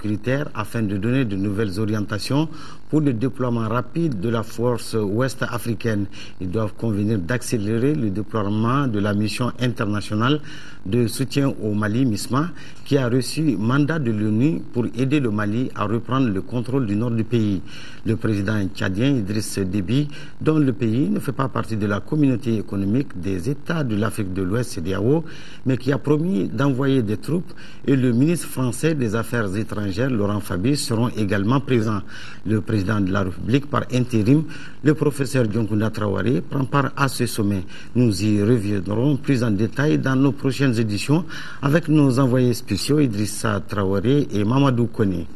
sécuritaire afin de donner de nouvelles orientations pour le déploiement rapide de la force ouest africaine. Ils doivent convenir d'accélérer le déploiement de la mission internationale de soutien au Mali, MISMA, qui a reçu mandat de l'ONU pour aider le Mali à reprendre le contrôle du nord du pays. Le président tchadien Idriss Déby, dont le pays ne fait pas partie de la communauté économique des États de l'Afrique de l'Ouest, CEDEAO, mais qui a promis d'envoyer des troupes, et le ministre français des Affaires étrangères, Laurent Fabius, seront également présents. Le président de la République par intérim, le professeur Dioncounda Traoré, prend part à ce sommet. Nous y reviendrons plus en détail dans nos prochaines éditions avec nos envoyés spéciaux Idrissa Traoré et Mamadou Koné.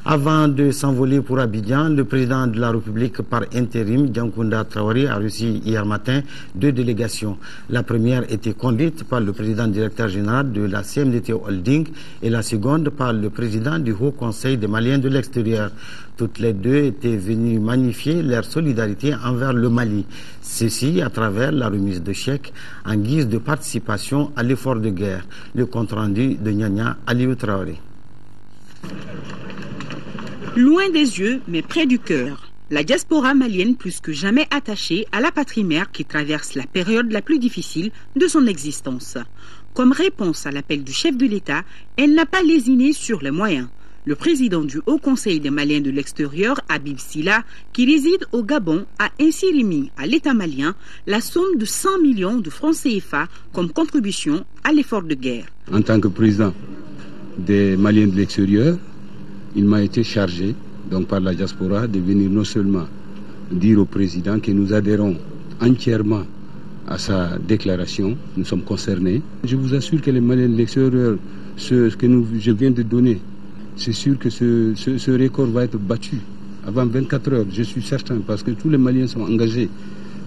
Avant de s'envoler pour Abidjan, le président de la République par intérim, Dioncounda Traoré, a reçu hier matin 2 délégations. La première était conduite par le président directeur général de la CMDT Holding et la seconde par le président du Haut Conseil des Maliens de l'extérieur. Toutes les deux étaient venues magnifier leur solidarité envers le Mali. Ceci à travers la remise de chèques en guise de participation à l'effort de guerre. Le compte-rendu de Nyanya Aliou Traoré. Loin des yeux, mais près du cœur. La diaspora malienne plus que jamais attachée à la patrie mère qui traverse la période la plus difficile de son existence. Comme réponse à l'appel du chef de l'État, elle n'a pas lésiné sur les moyens. Le président du Haut Conseil des Maliens de l'extérieur, Habib Silla, qui réside au Gabon, a ainsi remis à l'État malien la somme de 100 millions de francs CFA comme contribution à l'effort de guerre. En tant que président des Maliens de l'extérieur, il m'a été chargé, donc par la diaspora, de venir non seulement dire au président que nous adhérons entièrement à sa déclaration, nous sommes concernés. Je vous assure que les Maliens de l'extérieur, ce que je viens de donner, c'est sûr que ce record va être battu avant 24 heures, je suis certain, parce que tous les Maliens sont engagés.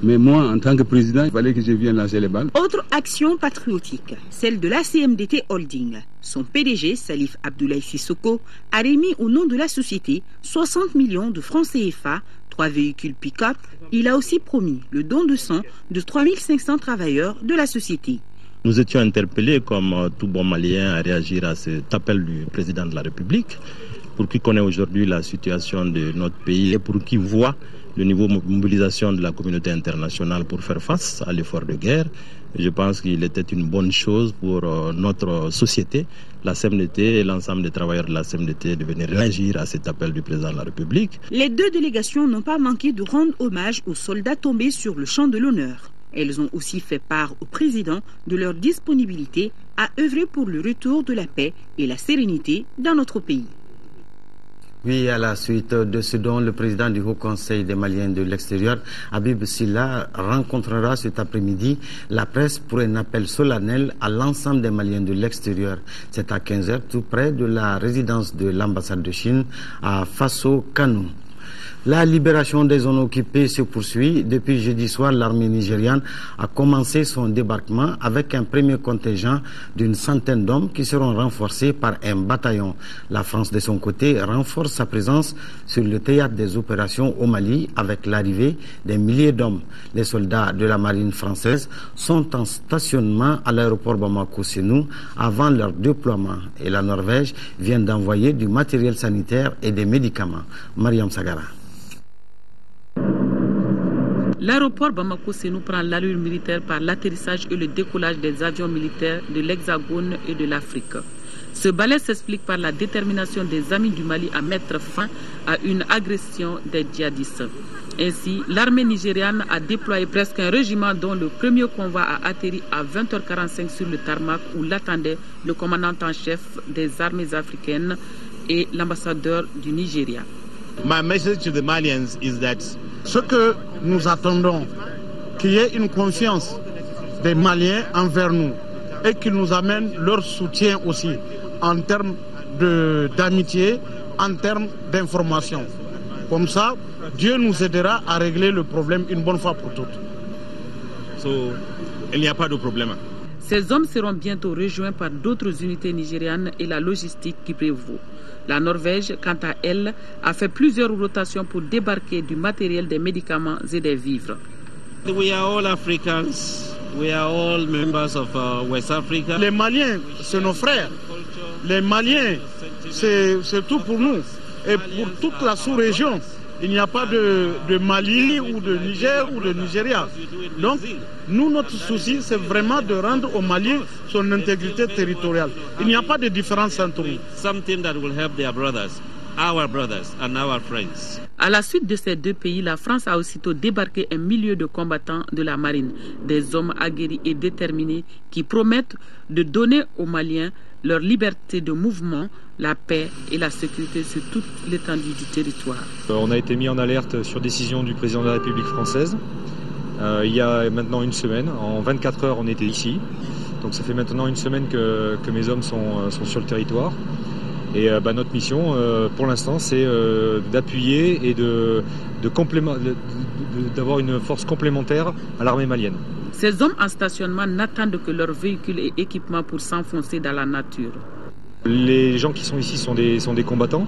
Mais moi, en tant que président, il fallait que je vienne lancer les balles. Autre action patriotique, celle de la CMDT Holding. Son PDG, Salif Abdoulaye Sissoko, a remis au nom de la société 60 millions de francs CFA, 3 véhicules pick-up. Il a aussi promis le don de sang de 3500 travailleurs de la société. Nous étions interpellés, comme tout bon Malien, à réagir à cet appel du président de la République, pour qui connaît aujourd'hui la situation de notre pays et pour qui voit le niveau de mobilisation de la communauté internationale pour faire face à l'effort de guerre. Je pense qu'il était une bonne chose pour notre société, la CMDT et l'ensemble des travailleurs de la CMDT de venir réagir à cet appel du président de la République. Les 2 délégations n'ont pas manqué de rendre hommage aux soldats tombés sur le champ de l'honneur. Elles ont aussi fait part au président de leur disponibilité à œuvrer pour le retour de la paix et la sérénité dans notre pays. Oui, à la suite de ce dont le président du Haut Conseil des Maliens de l'extérieur, Habib Silla, rencontrera cet après-midi la presse pour un appel solennel à l'ensemble des Maliens de l'extérieur. C'est à 15h, tout près de la résidence de l'ambassade de Chine à Faso Kano. La libération des zones occupées se poursuit. Depuis jeudi soir, l'armée nigériane a commencé son débarquement avec un premier contingent d'une centaine d'hommes qui seront renforcés par un bataillon. La France, de son côté, renforce sa présence sur le théâtre des opérations au Mali avec l'arrivée des milliers d'hommes. Les soldats de la marine française sont en stationnement à l'aéroport Bamako-Sénou avant leur déploiement. Et la Norvège vient d'envoyer du matériel sanitaire et des médicaments. Mariam Sagara. L'aéroport Bamako-Sénou prend l'allure militaire par l'atterrissage et le décollage des avions militaires de l'Hexagone et de l'Afrique. Ce balai s'explique par la détermination des amis du Mali à mettre fin à une agression des djihadistes. Ainsi, l'armée nigériane a déployé presque un régiment dont le premier convoi a atterri à 20h45 sur le tarmac où l'attendait le commandant en chef des armées africaines et l'ambassadeur du Nigeria. My message to the Malians is that ce que nous attendons, qu'il y ait une confiance des Maliens envers nous et qu'ils nous amènent leur soutien aussi en termes d'amitié, en termes d'information. Comme ça, Dieu nous aidera à régler le problème une bonne fois pour toutes. Il n'y a pas de problème. Ces hommes seront bientôt rejoints par d'autres unités nigérianes et la logistique qui prévaut. La Norvège, quant à elle, a fait plusieurs rotations pour débarquer du matériel, des médicaments et des vivres. We are all Africans. We are all members of West Africa. Les Maliens, c'est nos frères. Les Maliens, c'est tout pour nous. Et pour toute la sous-région, il n'y a pas de Mali ou de Niger ou de Nigeria. Donc, nous, notre souci, c'est vraiment de rendre au Mali son intégrité territoriale. Il n'y a pas de différence entre nous. Something that will help their brothers, our brothers and our friends. À la suite de ces deux pays, la France a aussitôt débarqué un milieu de combattants de la marine, des hommes aguerris et déterminés qui promettent de donner aux Maliens leur liberté de mouvement, la paix et la sécurité sur toute l'étendue du territoire. On a été mis en alerte sur décision du président de la République française. Il y a maintenant une semaine, en 24 heures on était ici. Donc ça fait maintenant une semaine que mes hommes sont sur le territoire. Et notre mission, pour l'instant, c'est d'appuyer et d'avoir une force complémentaire à l'armée malienne. Ces hommes en stationnement n'attendent que leurs véhicules et équipements pour s'enfoncer dans la nature. Les gens qui sont ici sont des combattants.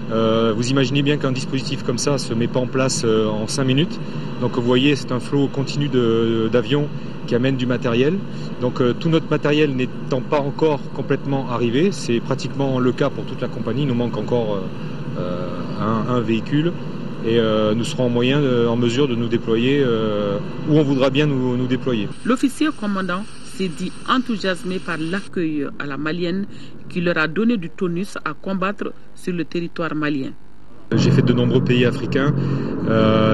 Vous imaginez bien qu'un dispositif comme ça ne se met pas en place en 5 minutes. Donc vous voyez, c'est un flot continu d'avions qui amènent du matériel. Donc tout notre matériel n'étant pas encore complètement arrivé, c'est pratiquement le cas pour toute la compagnie. Il nous manque encore un véhicule et nous serons en mesure de nous déployer où on voudra bien nous déployer. L'officier commandant s'est dit enthousiasmé par l'accueil à la malienne qui leur a donné du tonus à combattre sur le territoire malien. J'ai fait de nombreux pays africains.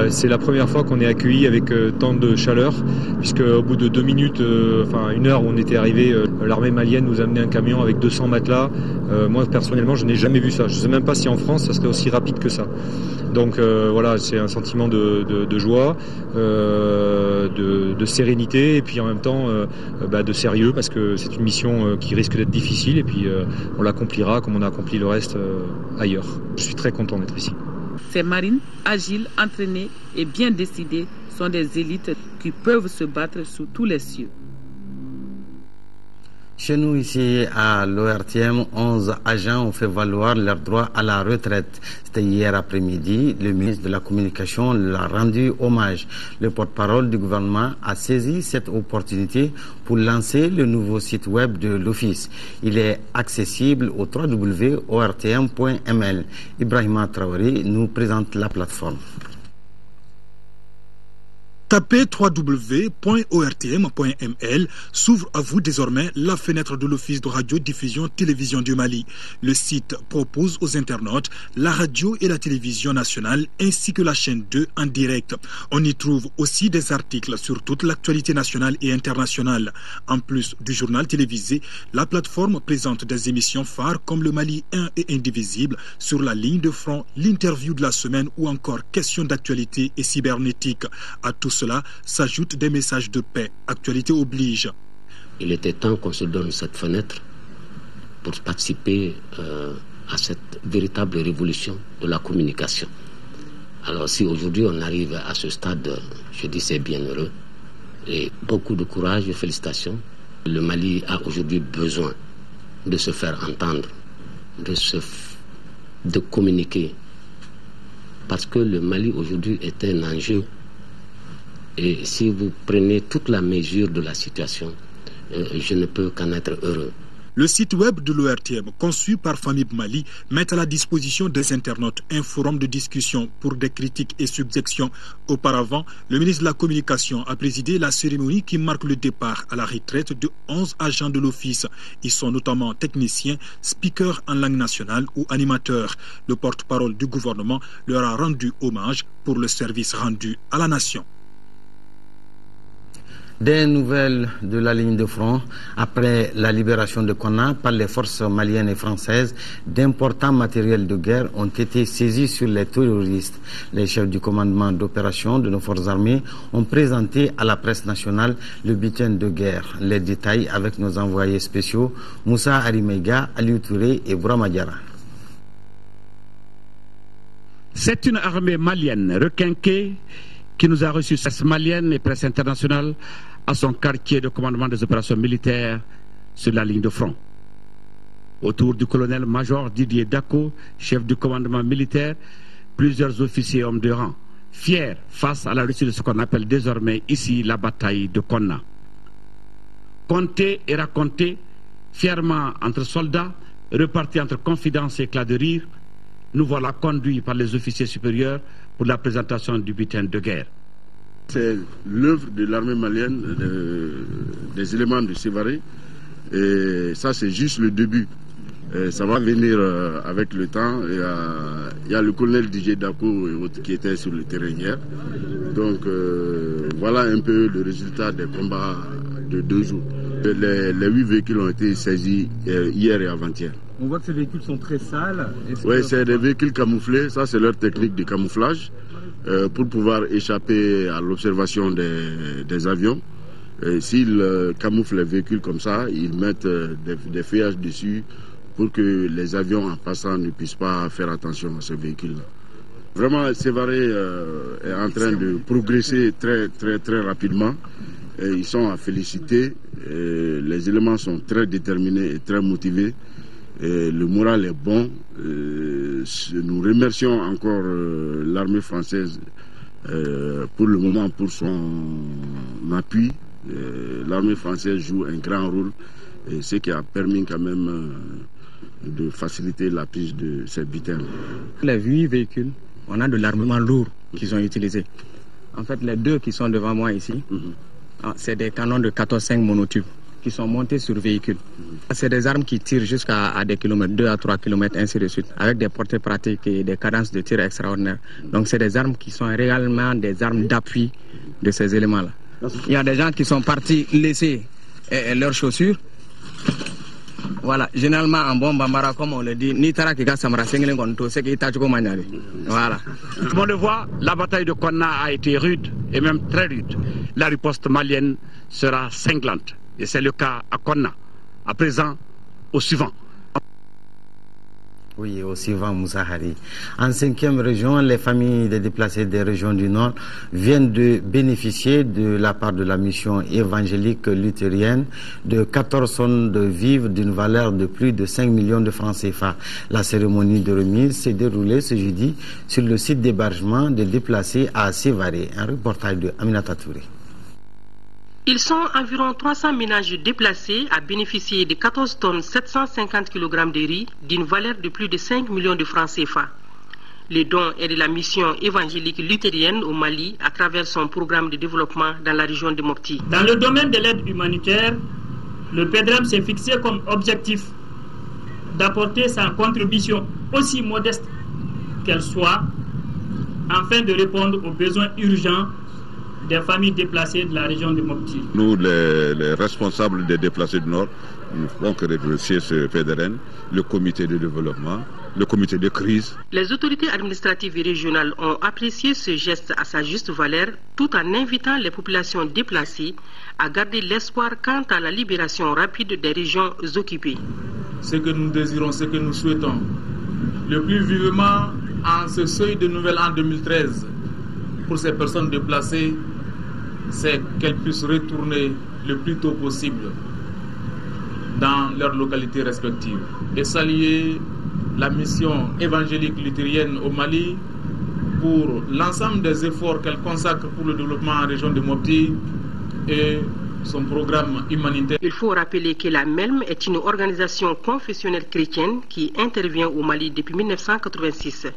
C'est la première fois qu'on est accueilli avec tant de chaleur, puisque au bout de 2 minutes, 1 heure où on était arrivé, l'armée malienne nous a amené un camion avec 200 matelas. Moi personnellement, je n'ai jamais vu ça. Je ne sais même pas si en France, ça serait aussi rapide que ça. Donc voilà, c'est un sentiment de joie, de sérénité et puis en même temps de sérieux, parce que c'est une mission qui risque d'être difficile et puis on l'accomplira comme on a accompli le reste ailleurs. Je suis très content d'être ici. Ces marines, agiles, entraînées et bien décidées, sont des élites qui peuvent se battre sous tous les cieux. Chez nous, ici, à l'ORTM, 11 agents ont fait valoir leur droit à la retraite. C'était hier après-midi. Le ministre de la Communication l'a rendu hommage. Le porte-parole du gouvernement a saisi cette opportunité pour lancer le nouveau site web de l'Office. Il est accessible au www.ortm.ml. Ibrahima Traoré nous présente la plateforme. Tapez www.ortm.ml, s'ouvre à vous désormais la fenêtre de l'Office de radiodiffusion télévision du Mali. Le site propose aux internautes la radio et la télévision nationale ainsi que la chaîne 2 en direct. On y trouve aussi des articles sur toute l'actualité nationale et internationale. En plus du journal télévisé, la plateforme présente des émissions phares comme le Mali 1 et Indivisible, Sur la ligne de front, l'interview de la semaine ou encore questions d'actualité et cybernétique. À tout cela s'ajoutent des messages de paix. Actualité oblige. Il était temps qu'on se donne cette fenêtre pour participer à cette véritable révolution de la communication. Alors si aujourd'hui on arrive à ce stade, je dis c'est bien heureux. Et beaucoup de courage et félicitations. Le Mali a aujourd'hui besoin de se faire entendre, de communiquer. Parce que le Mali aujourd'hui est un enjeu. Et si vous prenez toute la mesure de la situation, je ne peux qu'en être heureux. Le site web de l'ORTM, conçu par Famib Mali, met à la disposition des internautes un forum de discussion pour des critiques et suggestions. Auparavant, le ministre de la Communication a présidé la cérémonie qui marque le départ à la retraite de 11 agents de l'Office. Ils sont notamment techniciens, speakers en langue nationale ou animateurs. Le porte-parole du gouvernement leur a rendu hommage pour le service rendu à la nation. Des nouvelles de la ligne de front. Après la libération de Konna par les forces maliennes et françaises, d'importants matériels de guerre ont été saisis sur les terroristes. Les chefs du commandement d'opération de nos forces armées ont présenté à la presse nationale le butin de guerre. Les détails avec nos envoyés spéciaux Moussa Arimega, Aliou Touré et Bourama Diarra. C'est une armée malienne requinquée qui nous a reçus, presse malienne et presse internationale, à son quartier de commandement des opérations militaires sur la ligne de front. Autour du colonel-major Didier Dako, chef du commandement militaire, plusieurs officiers hommes de rang, fiers face à la réussite de ce qu'on appelle désormais ici la bataille de Konna. Compter et raconter fièrement entre soldats, repartis entre confidence et éclat de rire, nous voilà conduits par les officiers supérieurs pour la présentation du bulletin de guerre. C'est l'œuvre de l'armée malienne, des éléments de Sévaré, et ça c'est juste le début. Et ça va venir avec le temps. Il y a le colonel DJ Dako et autres qui étaient sur le terrain hier. Donc voilà un peu le résultat des combats de 2 jours. Les 8 véhicules ont été saisis hier et avant-hier. On voit que ces véhicules sont très sales. Oui, c'est des véhicules camouflés. Ça, c'est leur technique de camouflage pour pouvoir échapper à l'observation des avions. S'ils camouflent les véhicules comme ça, ils mettent des feuillages dessus pour que les avions en passant ne puissent pas faire attention à ces véhicules-là. Vraiment, Sévaré est en train de progresser très, très, très rapidement. Et ils sont à féliciter. Et les éléments sont très déterminés et très motivés. Et le moral est bon. Nous remercions encore l'armée française pour le moment pour son appui. L'armée française joue un grand rôle, et ce qui a permis quand même de faciliter la prise de ces bulletins. Les 8 véhicules, on a de l'armement lourd qu'ils ont utilisé. En fait, les 2 qui sont devant moi ici, c'est des canons de 14,5 monotubes qui sont montés sur véhicules. C'est des armes qui tirent jusqu'à des kilomètres, 2 à 3 kilomètres, ainsi de suite, avec des portées pratiques et des cadences de tir extraordinaires. Donc c'est des armes qui sont réellement des armes d'appui de ces éléments-là. Il y a des gens qui sont partis laisser leurs chaussures. Voilà, généralement en bon bambara, comme on le dit, voilà. Comme on le voit, la bataille de Konna a été rude, et même très rude. La riposte malienne sera cinglante. Et c'est le cas à Konna. À présent, au suivant. Oui, au suivant, Moussa Hari. En 5e région, les familles des déplacés des régions du Nord viennent de bénéficier de la part de la mission évangélique luthérienne de 14 tonnes de vivres d'une valeur de plus de 5 millions de francs CFA. La cérémonie de remise s'est déroulée ce jeudi sur le site d'hébergement des déplacés à Sévaré. Un reportage de Aminata Touré. Ils sont environ 300 ménages déplacés à bénéficier de 14 tonnes 750 kg de riz d'une valeur de plus de 5 millions de francs CFA. Le don est de la mission évangélique luthérienne au Mali à travers son programme de développement dans la région de Mopti. Dans le domaine de l'aide humanitaire, le PEDREM s'est fixé comme objectif d'apporter sa contribution aussi modeste qu'elle soit afin de répondre aux besoins urgents des familles déplacées de la région de Mopti. Nous, les responsables des déplacés du Nord, nous pouvons que remercier ce PEDREM, le comité de développement, le comité de crise. Les autorités administratives et régionales ont apprécié ce geste à sa juste valeur, tout en invitant les populations déplacées à garder l'espoir quant à la libération rapide des régions occupées. Ce que nous désirons, ce que nous souhaitons, le plus vivement en ce seuil de nouvel an 2013, pour ces personnes déplacées, c'est qu'elles puissent retourner le plus tôt possible dans leurs localités respectives et saluer la mission évangélique luthérienne au Mali pour l'ensemble des efforts qu'elle consacre pour le développement en région de Mopti et son programme humanitaire. Il faut rappeler que la MELM est une organisation confessionnelle chrétienne qui intervient au Mali depuis 1986.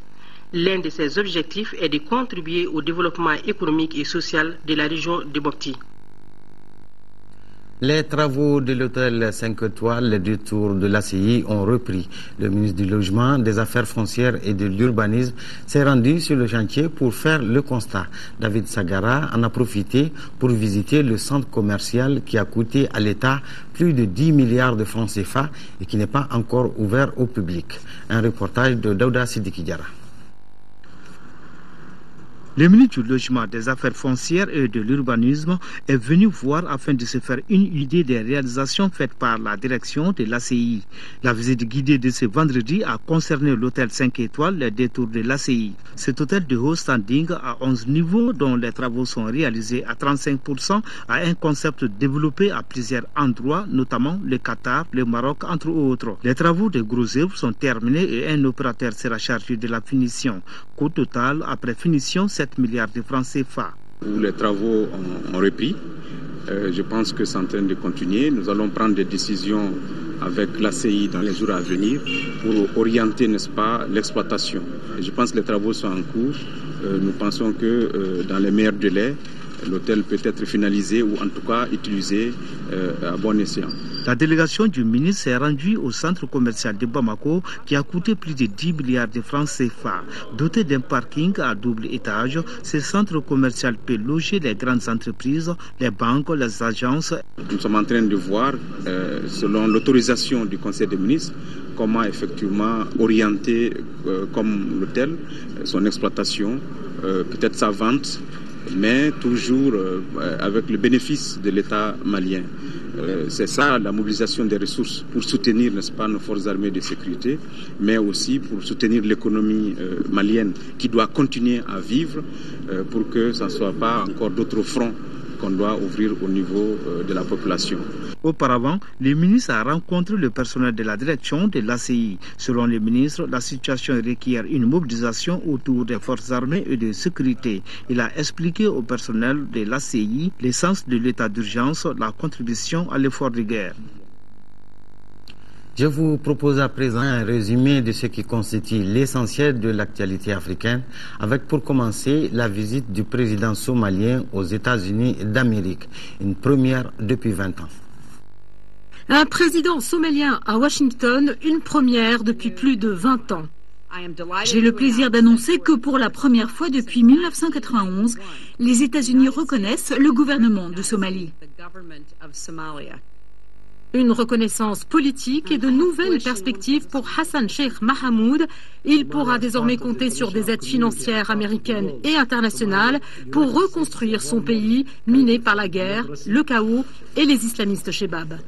L'un de ses objectifs est de contribuer au développement économique et social de la région de Mopti. Les travaux de l'hôtel 5 étoiles, les 2 tours de l'ACI ont repris. Le ministre du Logement, des Affaires foncières et de l'Urbanisme s'est rendu sur le chantier pour faire le constat. David Sagara en a profité pour visiter le centre commercial qui a coûté à l'État plus de 10 milliards de francs CFA et qui n'est pas encore ouvert au public. Un reportage de Daouda Sidiki Diarra. Le ministre du Logement, des Affaires foncières et de l'Urbanisme est venu voir afin de se faire une idée des réalisations faites par la direction de l'ACI. La visite guidée de ce vendredi a concerné l'hôtel 5 étoiles, les 2 tours de l'ACI. Cet hôtel de haut standing à 11 niveaux dont les travaux sont réalisés à 35% a un concept développé à plusieurs endroits, notamment le Qatar, le Maroc, entre autres. Les travaux de gros œuvres sont terminés et un opérateur sera chargé de la finition. Coût total après finition 7 milliards de francs CFA. Les travaux ont repris. Je pense que c'est en train de continuer. Nous allons prendre des décisions avec l'ACI dans les jours à venir pour orienter, n'est-ce pas, l'exploitation. Je pense que les travaux sont en cours. Nous pensons que dans les meilleurs délais, l'hôtel peut être finalisé ou en tout cas utilisé à bon escient. La délégation du ministre s'est rendue au centre commercial de Bamako qui a coûté plus de 10 milliards de francs CFA. Doté d'un parking à double étage, ce centre commercial peut loger les grandes entreprises, les banques, les agences. Nous sommes en train de voir, selon l'autorisation du Conseil des ministres, comment effectivement orienter comme l'hôtel, son exploitation, peut-être sa vente, mais toujours avec le bénéfice de l'État malien. C'est ça la mobilisation des ressources pour soutenir, n'est-ce pas, nos forces armées de sécurité, mais aussi pour soutenir l'économie malienne qui doit continuer à vivre pour que ça ne soit pas encore d'autres fronts qu'on doit ouvrir au niveau de la population. Auparavant, le ministre a rencontré le personnel de la direction de l'ACI. Selon le ministre, la situation requiert une mobilisation autour des forces armées et de sécurité. Il a expliqué au personnel de l'ACI l'essence de l'état d'urgence, la contribution à l'effort de guerre. Je vous propose à présent un résumé de ce qui constitue l'essentiel de l'actualité africaine, avec pour commencer la visite du président somalien aux États-Unis d'Amérique, une première depuis 20 ans. Un président somalien à Washington, une première depuis plus de 20 ans. J'ai le plaisir d'annoncer que pour la première fois depuis 1991, les États-Unis reconnaissent le gouvernement de Somalie. Une reconnaissance politique et de nouvelles perspectives pour Hassan Sheikh Mahamoud. Il pourra désormais compter sur des aides financières américaines et internationales pour reconstruire son pays miné par la guerre, le chaos et les islamistes Shebab.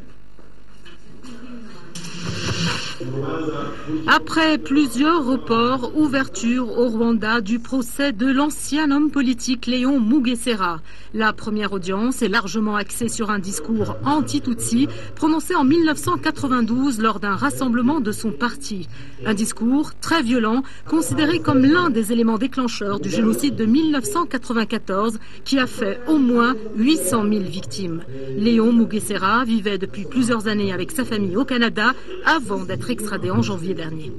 Après plusieurs reports, ouverture au Rwanda du procès de l'ancien homme politique Léon Mugesera. La première audience est largement axée sur un discours anti-Tutsi prononcé en 1992 lors d'un rassemblement de son parti. Un discours très violent, considéré comme l'un des éléments déclencheurs du génocide de 1994 qui a fait au moins 800 000 victimes. Léon Mugesera vivait depuis plusieurs années avec sa famille au Canada avant d'être extradé en janvier dernier.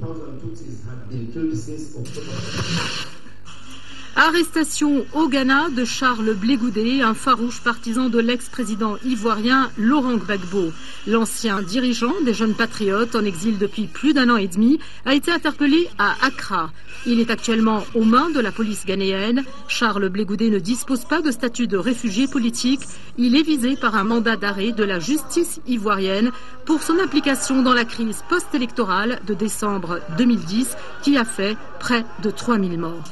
Arrestation au Ghana de Charles Blé Goudé, un farouche partisan de l'ex-président ivoirien Laurent Gbagbo. L'ancien dirigeant des Jeunes Patriotes, en exil depuis plus d'1 an et demi, a été interpellé à Accra. Il est actuellement aux mains de la police ghanéenne. Charles Blé Goudé ne dispose pas de statut de réfugié politique. Il est visé par un mandat d'arrêt de la justice ivoirienne pour son implication dans la crise post-électorale de décembre 2010 qui a fait près de 3000 morts.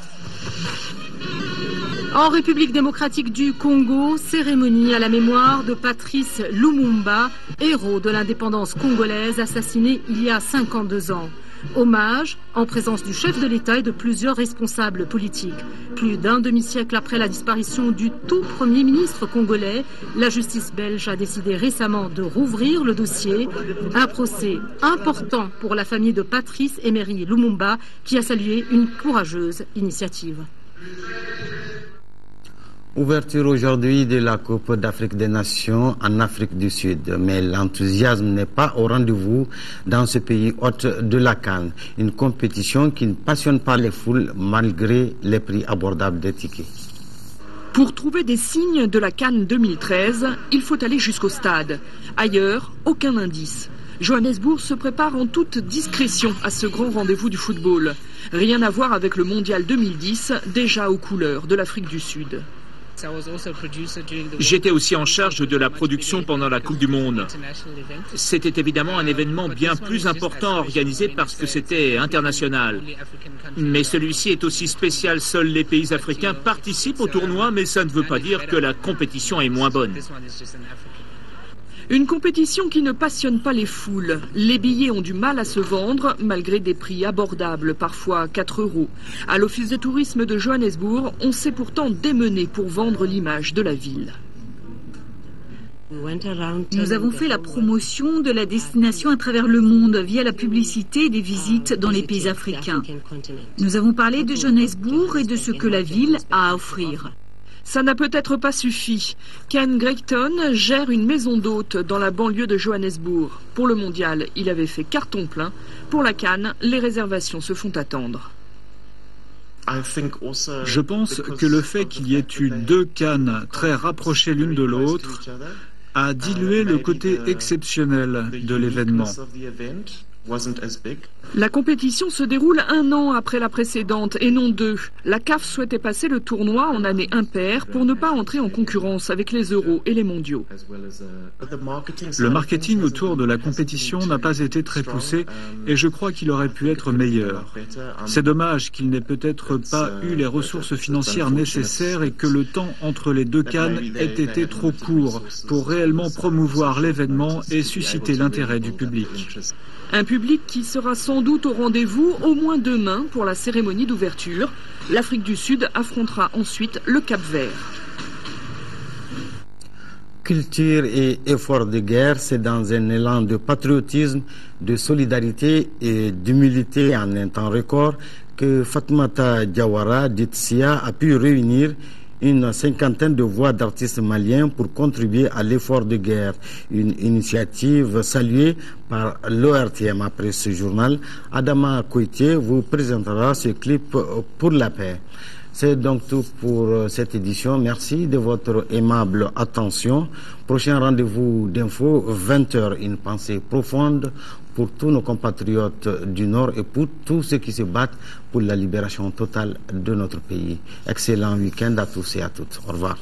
En République démocratique du Congo, cérémonie à la mémoire de Patrice Lumumba, héros de l'indépendance congolaise assassiné il y a 52 ans. Hommage en présence du chef de l'État et de plusieurs responsables politiques. Plus d'un demi-siècle après la disparition du tout premier ministre congolais, la justice belge a décidé récemment de rouvrir le dossier. Un procès important pour la famille de Patrice Emery Lumumba qui a salué une courageuse initiative. Ouverture aujourd'hui de la Coupe d'Afrique des Nations en Afrique du Sud. Mais l'enthousiasme n'est pas au rendez-vous dans ce pays hôte de la CAN. Une compétition qui ne passionne pas les foules malgré les prix abordables des tickets. Pour trouver des signes de la CAN 2013, il faut aller jusqu'au stade. Ailleurs, aucun indice. Johannesburg se prépare en toute discrétion à ce grand rendez-vous du football. Rien à voir avec le Mondial 2010, déjà aux couleurs de l'Afrique du Sud. J'étais aussi en charge de la production pendant la Coupe du Monde. C'était évidemment un événement bien plus important organisé parce que c'était international. Mais celui-ci est aussi spécial. Seuls les pays africains participent au tournoi, mais ça ne veut pas dire que la compétition est moins bonne. Une compétition qui ne passionne pas les foules. Les billets ont du mal à se vendre, malgré des prix abordables, parfois 4 €. À l'Office de tourisme de Johannesburg, on s'est pourtant démené pour vendre l'image de la ville. Nous avons fait la promotion de la destination à travers le monde via la publicité et des visites dans les pays africains. Nous avons parlé de Johannesburg et de ce que la ville a à offrir. Ça n'a peut-être pas suffi. Ken Gregton gère une maison d'hôtes dans la banlieue de Johannesburg. Pour le mondial, il avait fait carton plein. Pour la CAN, les réservations se font attendre. Je pense que le fait qu'il y ait eu 2 CAN très rapprochées l'une de l'autre a dilué le côté exceptionnel de l'événement. La compétition se déroule 1 an après la précédente et non 2. La CAF souhaitait passer le tournoi en année impaire pour ne pas entrer en concurrence avec les euros et les mondiaux. Le marketing autour de la compétition n'a pas été très poussé et je crois qu'il aurait pu être meilleur. C'est dommage qu'il n'ait peut-être pas eu les ressources financières nécessaires et que le temps entre les 2 CAN ait été trop court pour réellement promouvoir l'événement et susciter l'intérêt du public. Un public qui sera sans doute au rendez-vous au moins demain pour la cérémonie d'ouverture. L'Afrique du Sud affrontera ensuite le Cap-Vert. Culture et effort de guerre, c'est dans un élan de patriotisme, de solidarité et d'humilité en un temps record que Fatoumata Diawara, dite Sia, a pu réunir une 50aine de voix d'artistes maliens pour contribuer à l'effort de guerre. Une initiative saluée par l'ORTM. Après ce journal, Adama Koité vous présentera ce clip pour la paix. C'est donc tout pour cette édition. Merci de votre aimable attention. Prochain rendez-vous d'info, 20h. Une pensée profonde pour tous nos compatriotes du Nord et pour tous ceux qui se battent pour la libération totale de notre pays. Excellent week-end à tous et à toutes. Au revoir.